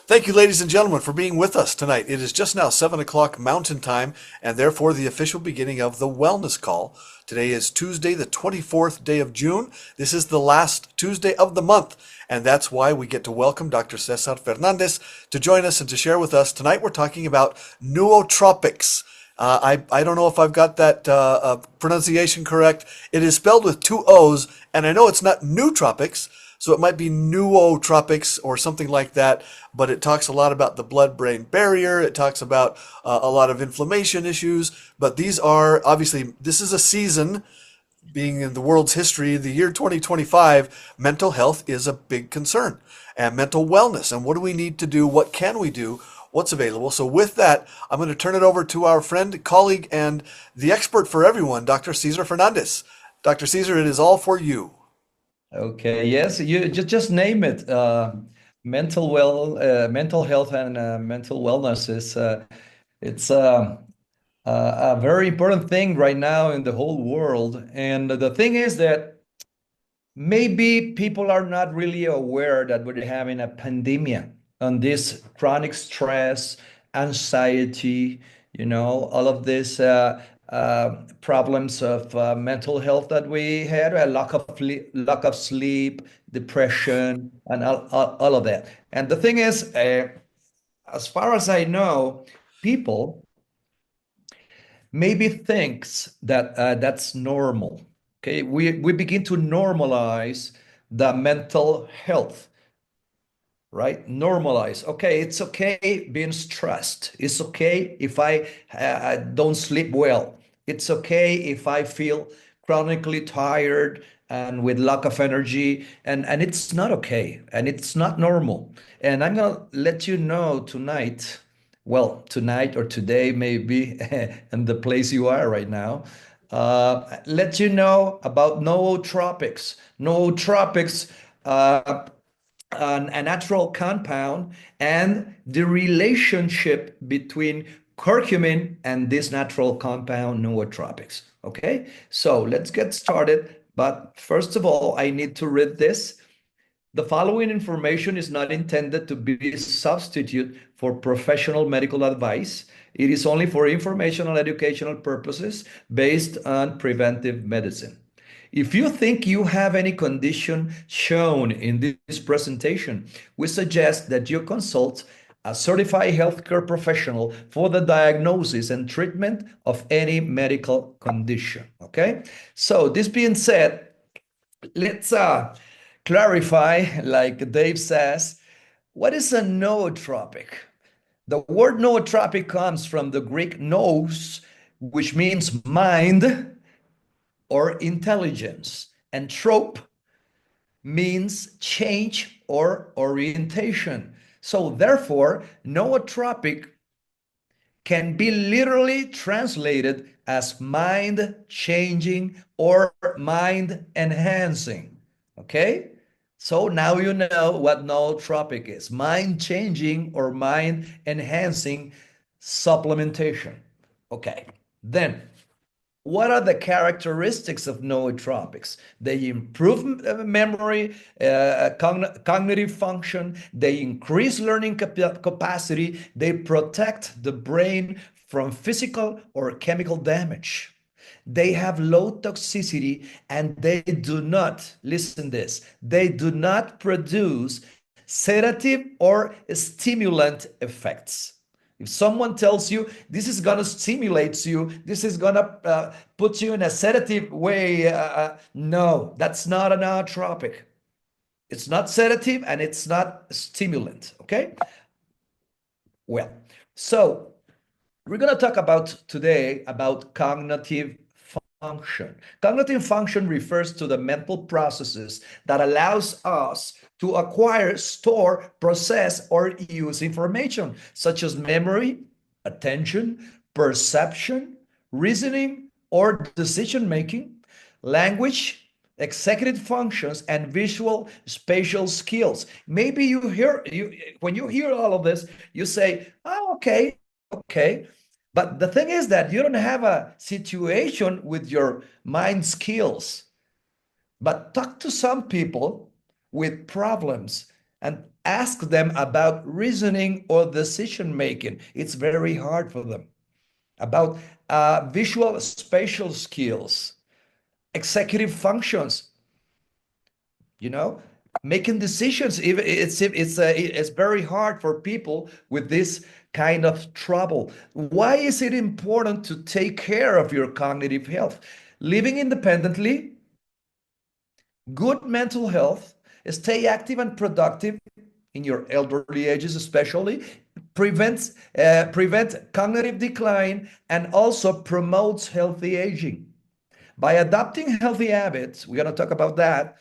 Thank you, ladies and gentlemen, for being with us tonight. It is just now 7 o'clock Mountain Time, and therefore the official beginning of the Wellness Call. Today is Tuesday, the 24th day of June. This is the last Tuesday of the month, and that's why we get to welcome Dr. Cesar Fernandez to join us and to share with us. Tonight we're talking about nootropics. I don't know if I've got that pronunciation correct. It is spelled with two O's, and I know it's not nootropics, so it might be nootropics or something like that, but it talks a lot about the blood-brain barrier. It talks about a lot of inflammation issues, but these are, obviously, this is a season, being in the world's history, the year 2025, mental health is a big concern, and mental wellness, and what do we need to do? What can we do? What's available? So with that, I'm going to turn it over to our friend, colleague, and the expert for everyone, Dr. Cesar Fernandez. Dr. Cesar, it is all for you. Okay, yes, you just name it. Mental health and mental wellness is it's a very important thing right now in the whole world. And the thing is that maybe people are not really aware that we're having a pandemic on this chronic stress, anxiety, all of this problems of mental health that we had, a lack of sleep, depression, and all of that. And the thing is, as far as I know, people maybe thinks that that's normal. Okay, we begin to normalize the mental health, right? Normalize. Okay, it's okay being stressed. It's okay if I don't sleep well. It's okay if I feel chronically tired and with lack of energy, and it's not okay, and it's not normal. And I'm gonna let you know tonight, well, tonight or today, maybe, and the place you are right now, let you know about nootropics. Nootropics, a natural compound, and the relationship between curcumin and this natural compound, nootropics. Okay, so let's get started. But first of all, I need to read this. The following information is not intended to be a substitute for professional medical advice. It is only for informational educational purposes based on preventive medicine. If you think you have any condition shown in this presentation, we suggest that you consult a certified healthcare professional for the diagnosis and treatment of any medical condition. Okay? So this being said, let's clarify, like Dave says, what is a nootropic? The word nootropic comes from the Greek nous, which means mind or intelligence, and trope means change or orientation. So therefore, nootropic can be literally translated as mind changing or mind enhancing. Okay? So now you know what nootropic is: mind changing or mind enhancing supplementation. Okay. Then what are the characteristics of nootropics? They improve memory, cognitive function, they increase learning capacity, they protect the brain from physical or chemical damage. They have low toxicity, and they do not, listen this, they do not produce sedative or stimulant effects. If someone tells you this is going to stimulate you, this is going to put you in a sedative way, no, that's not a nootropic. It's not sedative and it's not stimulant, okay? Well, so we're going to talk about today about cognitive function. Cognitive function refers to the mental processes that allows us to acquire, store, process, or use information, such as memory, attention, perception, reasoning, or decision-making, language, executive functions, and visual spatial skills. Maybe when you hear all of this, you say, oh, okay. But the thing is that you don't have a situation with your mind skills. But talk to some people with problems, and ask them about reasoning or decision making. It's very hard for them. About visual spatial skills, executive functions, making decisions. It's very hard for people with this kind of trouble. Why is it important to take care of your cognitive health? Living independently, good mental health, stay active and productive in your elderly ages, especially prevent cognitive decline, and also promotes healthy aging. By adopting healthy habits, we're going to talk about that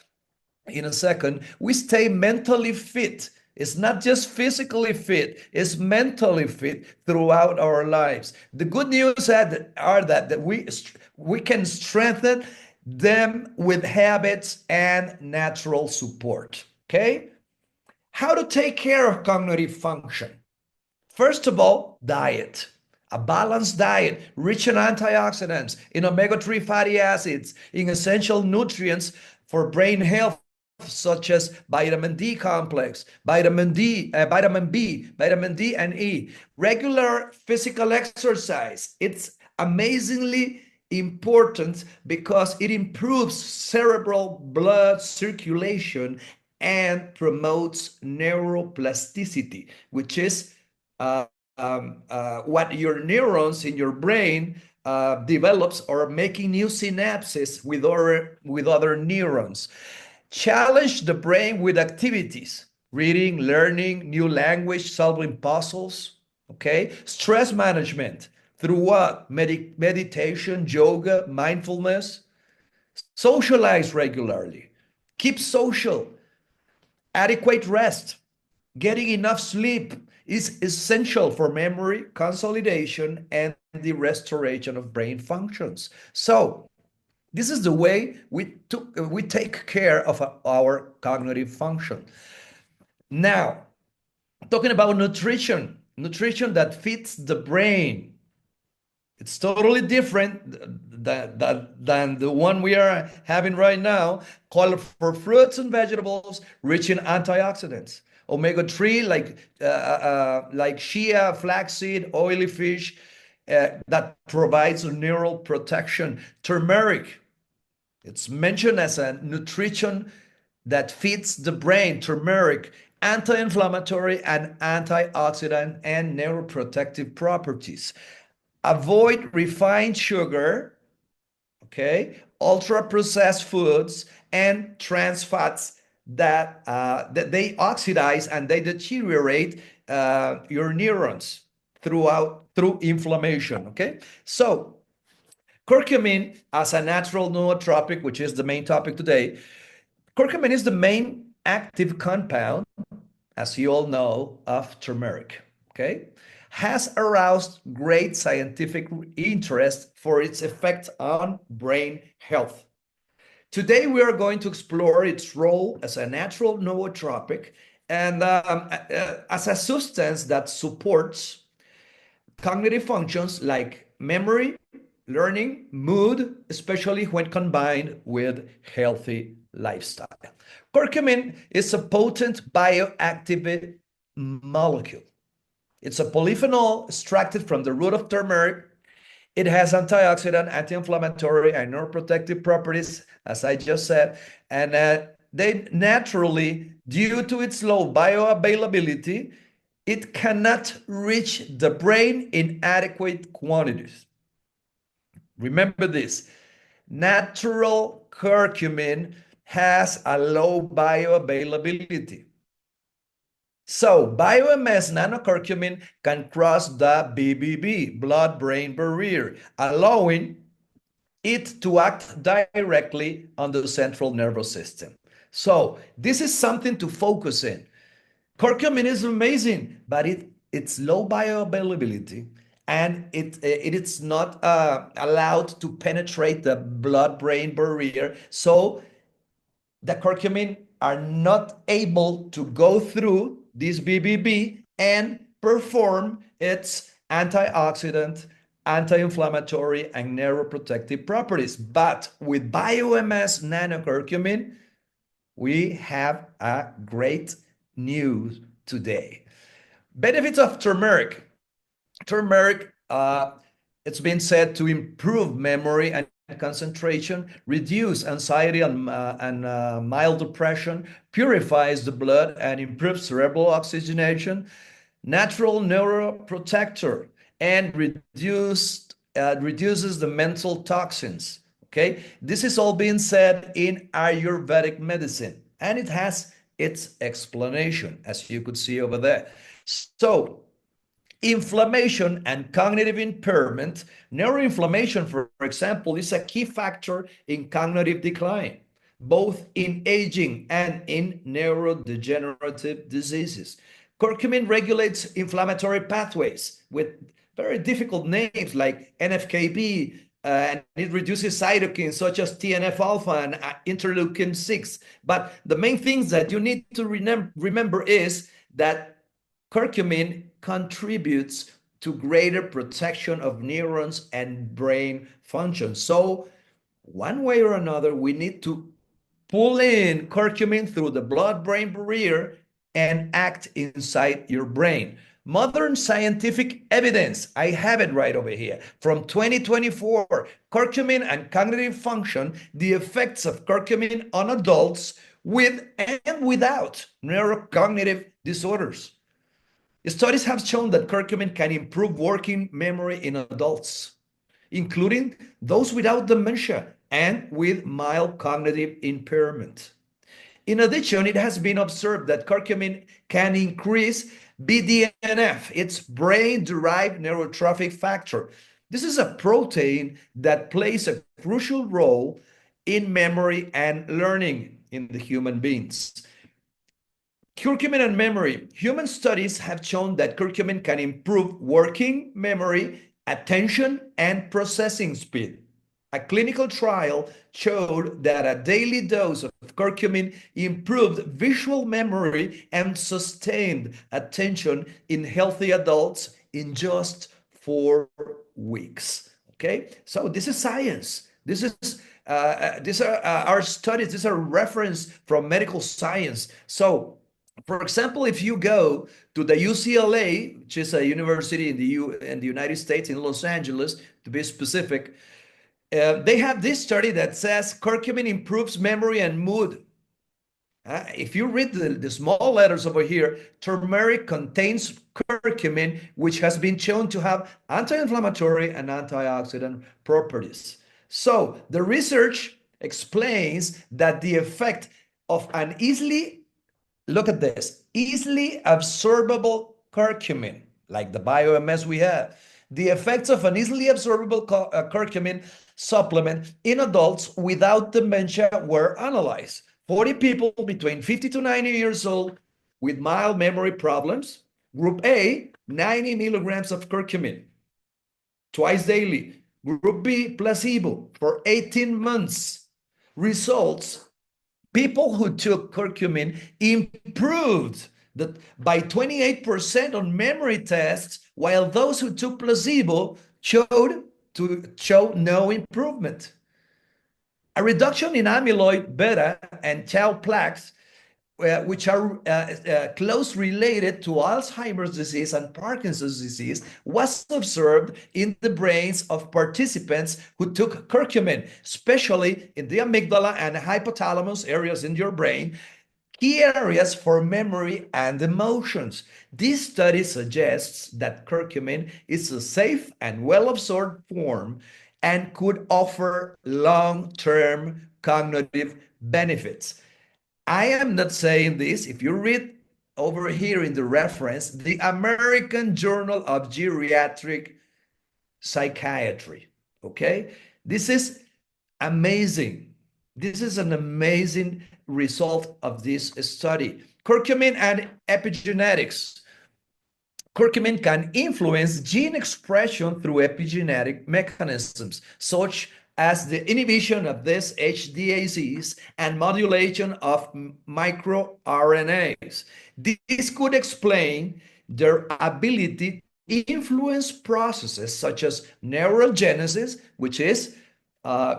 in a second, we stay mentally fit. It's not just physically fit, it's mentally fit throughout our lives. The good news are that we can strengthen them with habits and natural support. Okay? How to take care of cognitive function? First of all, diet. A balanced diet rich in antioxidants, in omega-3 fatty acids, in essential nutrients for brain health, such as vitamin D complex, vitamin D, vitamin B, vitamin D and E. Regular physical exercise. It's amazingly important because it improves cerebral blood circulation and promotes neuroplasticity, which is what your neurons in your brain develops, or making new synapses with other neurons. Challenge the brain with activities, reading, learning, new language, solving puzzles, okay? Stress management through what? Meditation, yoga, mindfulness. Socialize regularly. Keep social. Adequate rest. Getting enough sleep is essential for memory, consolidation, and the restoration of brain functions. So, this is the way we take care of our cognitive function. Now, talking about nutrition that fits the brain. It's totally different than the one we are having right now, called for fruits and vegetables rich in antioxidants. Omega-3, like shea, flaxseed, oily fish, that provides neural protection. Turmeric, it's mentioned as a nutrition that feeds the brain. Turmeric, anti-inflammatory and antioxidant and neuroprotective properties. Avoid refined sugar, okay, ultra-processed foods, and trans fats that they oxidize and they deteriorate your neurons through inflammation, okay? So, curcumin as a natural nootropic, which is the main topic today, curcumin is the main active compound, as you all know, of turmeric, okay? Has aroused great scientific interest for its effect on brain health. Today, we are going to explore its role as a natural nootropic and as a substance that supports cognitive functions like memory, learning, mood, especially when combined with healthy lifestyle. Curcumin is a potent bioactive molecule. It's a polyphenol extracted from the root of turmeric. It has antioxidant, anti-inflammatory, and neuroprotective properties, as I just said, and they naturally, due to its low bioavailability, it cannot reach the brain in adequate quantities. Remember this, natural curcumin has a low bioavailability. So, BioMS nanocurcumin can cross the BBB, blood-brain barrier, allowing it to act directly on the central nervous system. So, this is something to focus in. Curcumin is amazing, but it's low bioavailability, and it's not allowed to penetrate the blood-brain barrier. So, the curcumin are not able to go through this BBB and perform its antioxidant, anti-inflammatory, and neuroprotective properties. But with BioMS nanocurcumin, we have a great news today. Benefits of turmeric. Turmeric, it's been said to improve memory and concentration, reduce anxiety and mild depression, purifies the blood and improves cerebral oxygenation, natural neuroprotector, and reduces the mental toxins. Okay, this is all being said in Ayurvedic medicine, and it has its explanation, as you could see over there. So, inflammation and cognitive impairment. Neuroinflammation, for example, is a key factor in cognitive decline, both in aging and in neurodegenerative diseases. Curcumin regulates inflammatory pathways with very difficult names like NFKB, and it reduces cytokines such as TNF alpha and interleukin 6. But the main things that you need to remember is that curcumin contributes to greater protection of neurons and brain function. So one way or another, we need to pull in curcumin through the blood-brain barrier and act inside your brain. Modern scientific evidence, I have it right over here, from 2024, curcumin and cognitive function, the effects of curcumin on adults with and without neurocognitive disorders. Studies have shown that curcumin can improve working memory in adults, including those without dementia and with mild cognitive impairment. In addition, it has been observed that curcumin can increase BDNF, its brain-derived neurotrophic factor. This is a protein that plays a crucial role in memory and learning in the human beings. Curcumin and memory. Human studies have shown that curcumin can improve working memory, attention, and processing speed. A clinical trial showed that a daily dose of curcumin improved visual memory and sustained attention in healthy adults in just 4 weeks. Okay, so this is science. These are our studies. These are reference from medical science. So, for example, if you go to the UCLA, which is a university in the United States, in Los Angeles, to be specific, they have this study that says curcumin improves memory and mood. If you read the small letters over here, turmeric contains curcumin, which has been shown to have anti-inflammatory and antioxidant properties. So the research explains that the effect of an look at this, easily absorbable curcumin, like the BioMS we have. The effects of an easily absorbable curcumin supplement in adults without dementia were analyzed. 40 people between 50 to 90 years old with mild memory problems. Group A, 90 milligrams of curcumin twice daily. Group B, placebo for 18 months. Results: people who took curcumin improved by 28% on memory tests, while those who took placebo showed no improvement. A reduction in amyloid beta and tau plaques, which are close related to Alzheimer's disease and Parkinson's disease, was observed in the brains of participants who took curcumin, especially in the amygdala and hypothalamus areas in your brain, key areas for memory and emotions. This study suggests that curcumin is a safe and well-absorbed form and could offer long-term cognitive benefits. I am not saying this. If you read over here in the reference, the American Journal of Geriatric Psychiatry, okay? This is amazing. This is an amazing result of this study. Curcumin and epigenetics. Curcumin can influence gene expression through epigenetic mechanisms, such as the inhibition of these HDACs and modulation of microRNAs. This could explain their ability to influence processes such as neurogenesis, which is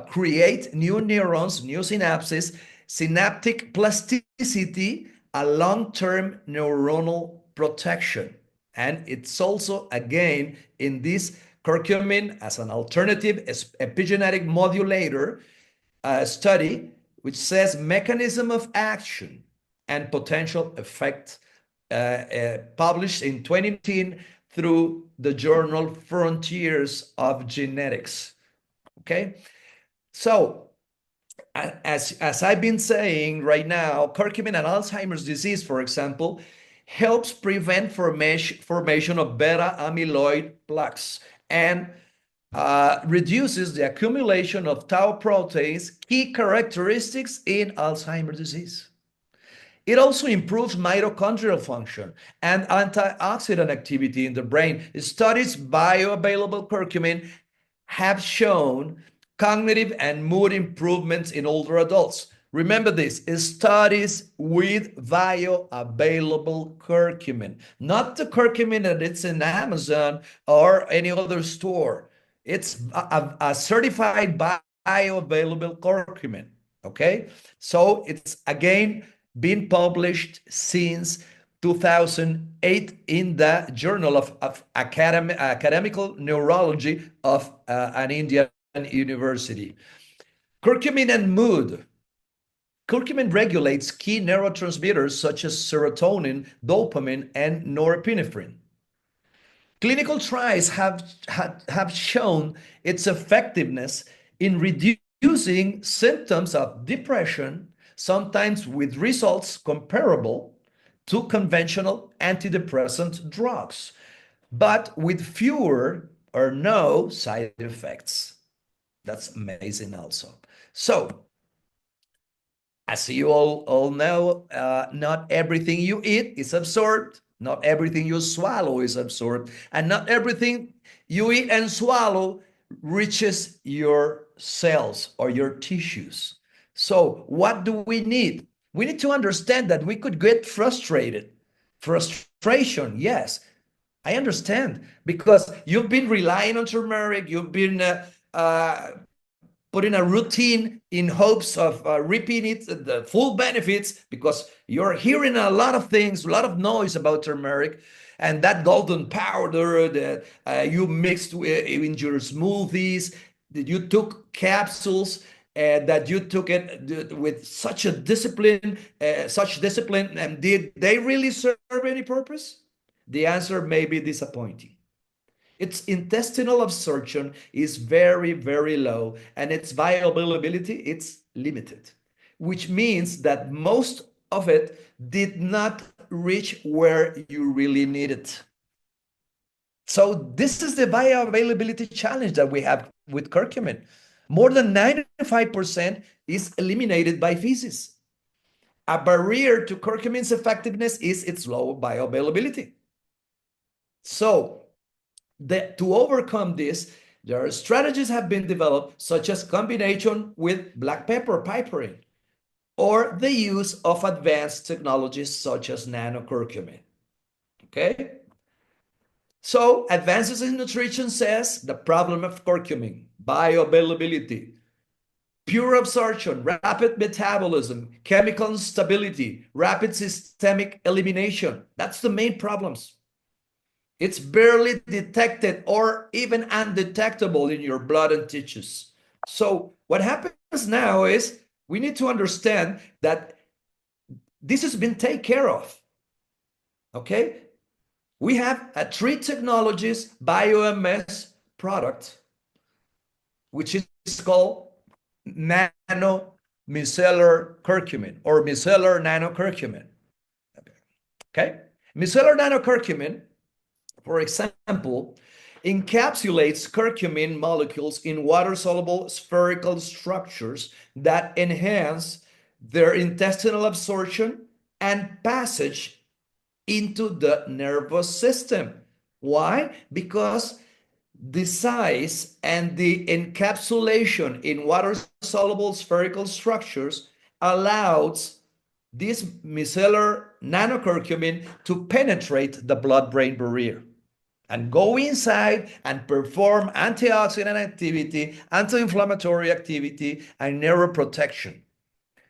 create new neurons, new synapses, synaptic plasticity, a long-term neuronal protection. And it's also, again, in this curcumin as an alternative epigenetic modulator study, which says mechanism of action and potential effect, published in 2019 through the journal Frontiers of Genetics. Okay, so as I've been saying right now, curcumin and Alzheimer's disease, for example, helps prevent formation of beta amyloid plaques and reduces the accumulation of tau proteins, key characteristics in Alzheimer's disease. It also improves mitochondrial function and antioxidant activity in the brain. Studies bioavailable curcumin have shown cognitive and mood improvements in older adults. Remember this, studies with bioavailable curcumin, not the curcumin that it's in Amazon or any other store. It's a certified bioavailable curcumin, okay? So it's, again, been published since 2008 in the Journal of Academical Neurology of an Indian university. Curcumin and mood. Curcumin regulates key neurotransmitters such as serotonin, dopamine, and norepinephrine. Clinical trials have shown its effectiveness in reducing symptoms of depression, sometimes with results comparable to conventional antidepressant drugs, but with fewer or no side effects. That's amazing also. So, as you all know, not everything you eat is absorbed, not everything you swallow is absorbed, and not everything you eat and swallow reaches your cells or your tissues. So what do we need? We need to understand that we could get frustrated. Frustration, yes, I understand, because you've been relying on turmeric, you've been putting a routine in hopes of reaping the full benefits, because you're hearing a lot of things, a lot of noise about turmeric, and that golden powder that you mixed in your smoothies, that you took capsules, that you took it with such a discipline, and did they really serve any purpose? The answer may be disappointing. Its intestinal absorption is very, very low, and its bioavailability is limited, which means that most of it did not reach where you really need it. So this is the bioavailability challenge that we have with curcumin. More than 95% is eliminated by feces. A barrier to curcumin's effectiveness is its low bioavailability. So, to overcome this, there are strategies have been developed, such as combination with black pepper piperine, or the use of advanced technologies such as nanocurcumin. Okay? So, Advances in Nutrition says the problem of curcumin, bioavailability, pure absorption, rapid metabolism, chemical instability, rapid systemic elimination. That's the main problems. It's barely detected or even undetectable in your blood and tissues. So what happens now is we need to understand that this has been taken care of. Okay? We have a 3 technologies BioMS product, which is called nano micellar curcumin or micellar nanocurcumin. Okay? Micellar nanocurcumin, for example, encapsulates curcumin molecules in water-soluble spherical structures that enhance their intestinal absorption and passage into the nervous system. Why? Because the size and the encapsulation in water-soluble spherical structures allows this micellar nanocurcumin to penetrate the blood-brain barrier and go inside and perform antioxidant activity, anti-inflammatory activity, and neuroprotection.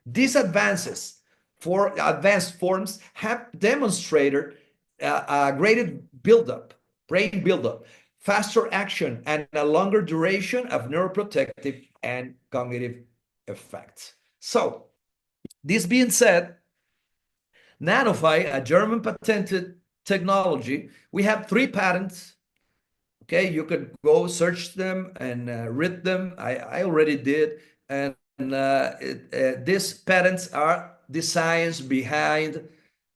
These advances for advanced forms have demonstrated a greater buildup, brain buildup, faster action, and a longer duration of neuroprotective and cognitive effects. So, this being said, Nanophi, a German patented technology, we have 3 patents. Okay, you could go search them and read them. I already did. And these patents are the science behind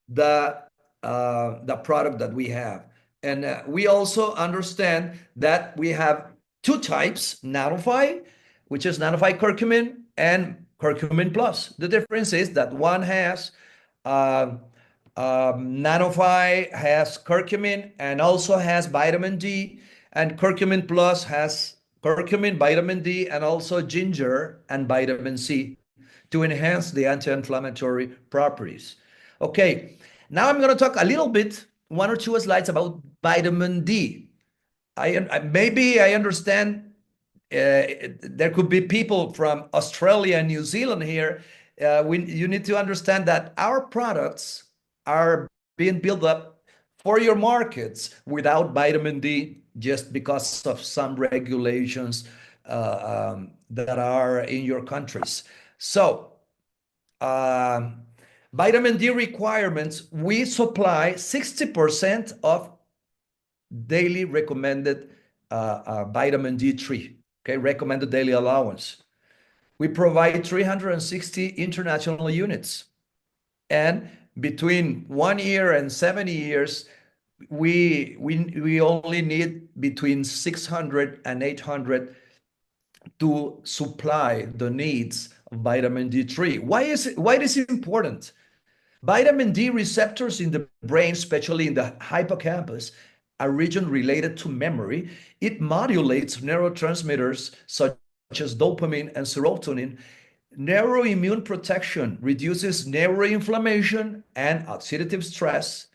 the product that we have. And we also understand that we have 2 types, Nanophi, which is Nanophi curcumin and curcumin plus. The difference is that one has uh, Nanophi has curcumin and also has vitamin D, and curcumin plus has curcumin, vitamin D, and also ginger and vitamin C to enhance the anti-inflammatory properties. Okay, now I'm going to talk a little bit, 1 or 2 slides about vitamin D. Maybe I understand there could be people from Australia and New Zealand here. You need to understand that our products are being built up for your markets without vitamin D just because of some regulations that are in your countries. So, vitamin D requirements, we supply 60% of daily recommended vitamin D3, okay, recommended daily allowance. We provide 360 international units. And between 1 year and 70 years, we only need between 600 and 800 to supply the needs of vitamin D3. Why is it important? Vitamin D receptors in the brain, especially in the hippocampus, a region related to memory, it modulates neurotransmitters such as dopamine and serotonin. Neuroimmune protection reduces neuroinflammation and oxidative stress,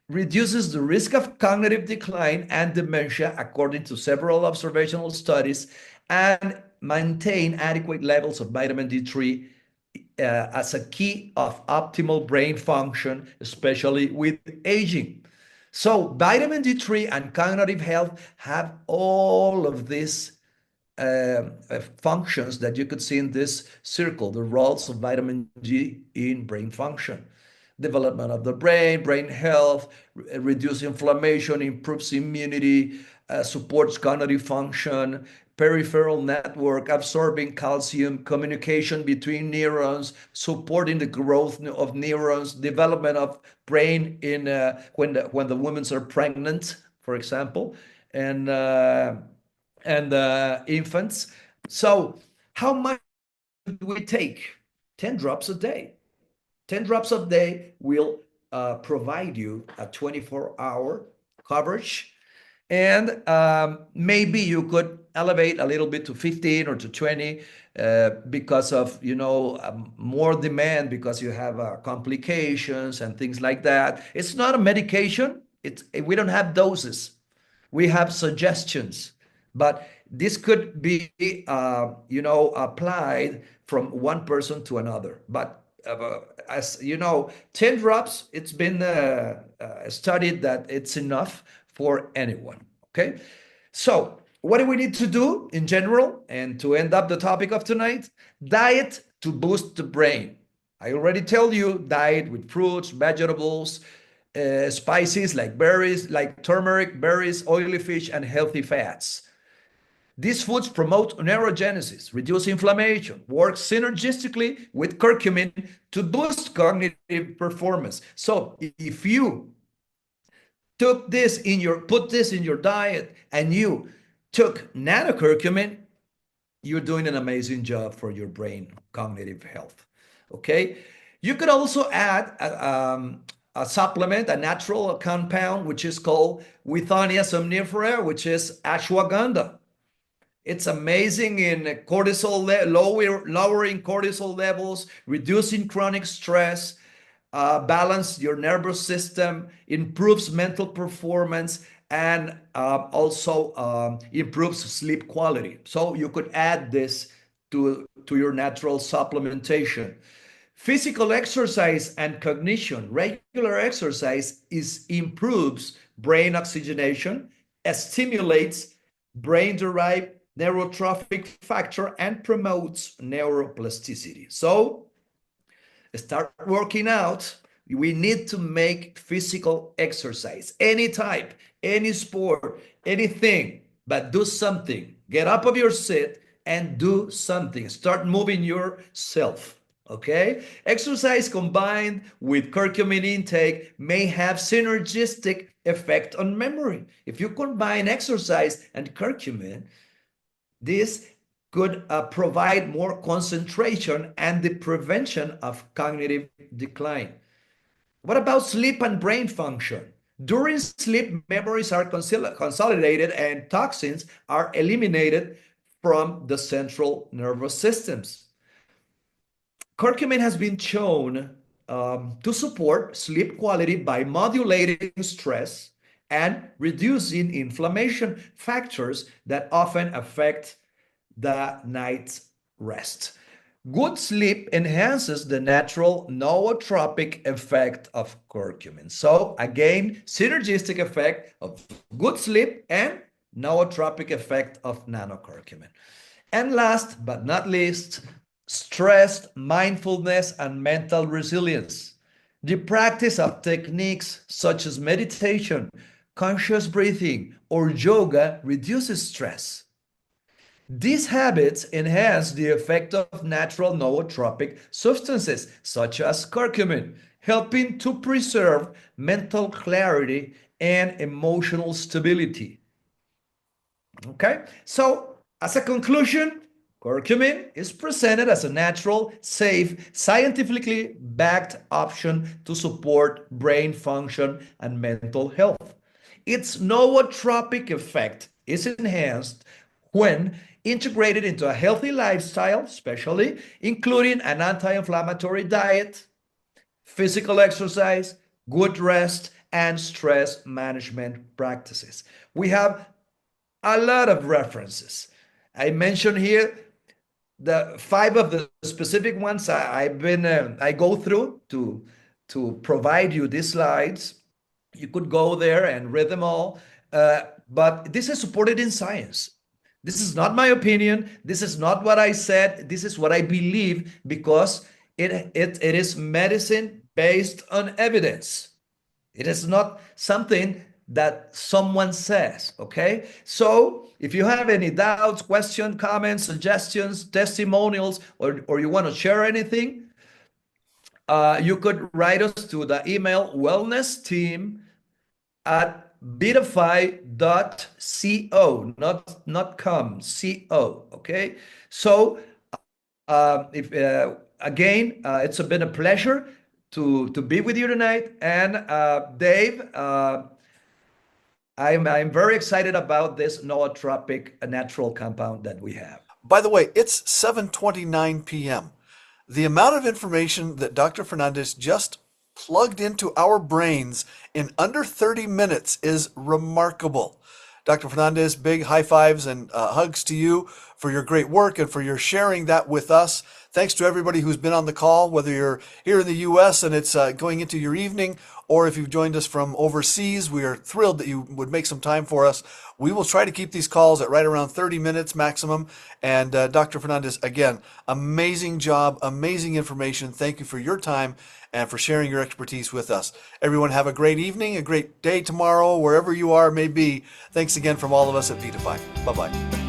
reduces the risk of cognitive decline and dementia, according to several observational studies, and maintain adequate levels of vitamin D3 as a key of optimal brain function, especially with aging. So vitamin D3 and cognitive health have all of these functions that you could see in this circle, the roles of vitamin D in brain function. Development of the brain health, reduce inflammation, improves immunity, supports cognitive function, peripheral network, absorbing calcium, communication between neurons, supporting the growth of neurons, development of brain in when the women are pregnant, for example, and infants. So how much do we take? 10 drops a day. 10 drops a day will provide you a 24-hour coverage. And maybe you could elevate a little bit to 15 or to 20 because of, more demand because you have complications and things like that. It's not a medication. We don't have doses. We have suggestions. But this could be, applied from one person to another. But as you know, 10 drops, it's been studied that it's enough for anyone, okay? So what do we need to do in general? And to end up the topic of tonight, diet to boost the brain. I already tell you, diet with fruits, vegetables, spices like berries, like turmeric, berries, oily fish, and healthy fats. These foods promote neurogenesis, reduce inflammation, work synergistically with curcumin to boost cognitive performance. So if you put this in your diet and you took nanocurcumin, you're doing an amazing job for your brain cognitive health. Okay, you could also add a supplement, a natural compound, which is called Withonia somnifera, which is ashwagandha. It's amazing in lowering cortisol levels, reducing chronic stress, balance your nervous system, improves mental performance, and also improves sleep quality. So you could add this to your natural supplementation. Physical exercise and cognition. Regular exercise improves brain oxygenation, stimulates brain-derived neurotrophic factor, and promotes neuroplasticity. So start working out. We need to make physical exercise, any type, any sport, anything, but do something. Get up of your seat and do something. Start moving yourself. Okay? Exercise combined with curcumin intake may have synergistic effect on memory. If you combine exercise and curcumin, this could provide more concentration and the prevention of cognitive decline. What about sleep and brain function? During sleep, memories are consolidated and toxins are eliminated from the central nervous systems. Curcumin has been shown to support sleep quality by modulating stress and reducing inflammation factors that often affect the night's rest. Good sleep enhances the natural nootropic effect of curcumin. So again, synergistic effect of good sleep and nootropic effect of nanocurcumin. And last but not least, stress, mindfulness, and mental resilience. The practice of techniques such as meditation, conscious breathing, or yoga reduces stress. These habits enhance the effect of natural nootropic substances such as curcumin, helping to preserve mental clarity and emotional stability. Okay, so as a conclusion, curcumin is presented as a natural, safe, scientifically backed option to support brain function and mental health. Its nootropic effect is enhanced when integrated into a healthy lifestyle, especially including an anti-inflammatory diet, physical exercise, good rest, and stress management practices. We have a lot of references. I mentioned here the 5 of the specific ones I go through to provide you these slides. You could go there and read them all, but this is supported in science. This is not my opinion. This is not what I said. This is what I believe because it is medicine based on evidence. It is not something that someone says, okay? So if you have any doubts, questions, comments, suggestions, testimonials, or you want to share anything, you could write us to the email wellnessteam@beatify.co, not com, co, okay? So if again, it's been a pleasure to be with you tonight. And Dave, I'm very excited about this nootropic natural compound that we have. By the way, it's 7:29 p.m. The amount of information that Dr. Fernandez just plugged into our brains in under 30 minutes is remarkable. Dr. Fernandez, big high fives and hugs to you for your great work and for your sharing that with us. Thanks to everybody who's been on the call, whether you're here in the U.S. and it's going into your evening, or if you've joined us from overseas. We are thrilled that you would make some time for us. We will try to keep these calls at right around 30 minutes maximum. And Dr. Fernandez, again, amazing job, amazing information. Thank you for your time and for sharing your expertise with us. Everyone have a great evening, a great day tomorrow, wherever you are may be. Thanks again from all of us at Vitify. Bye-bye.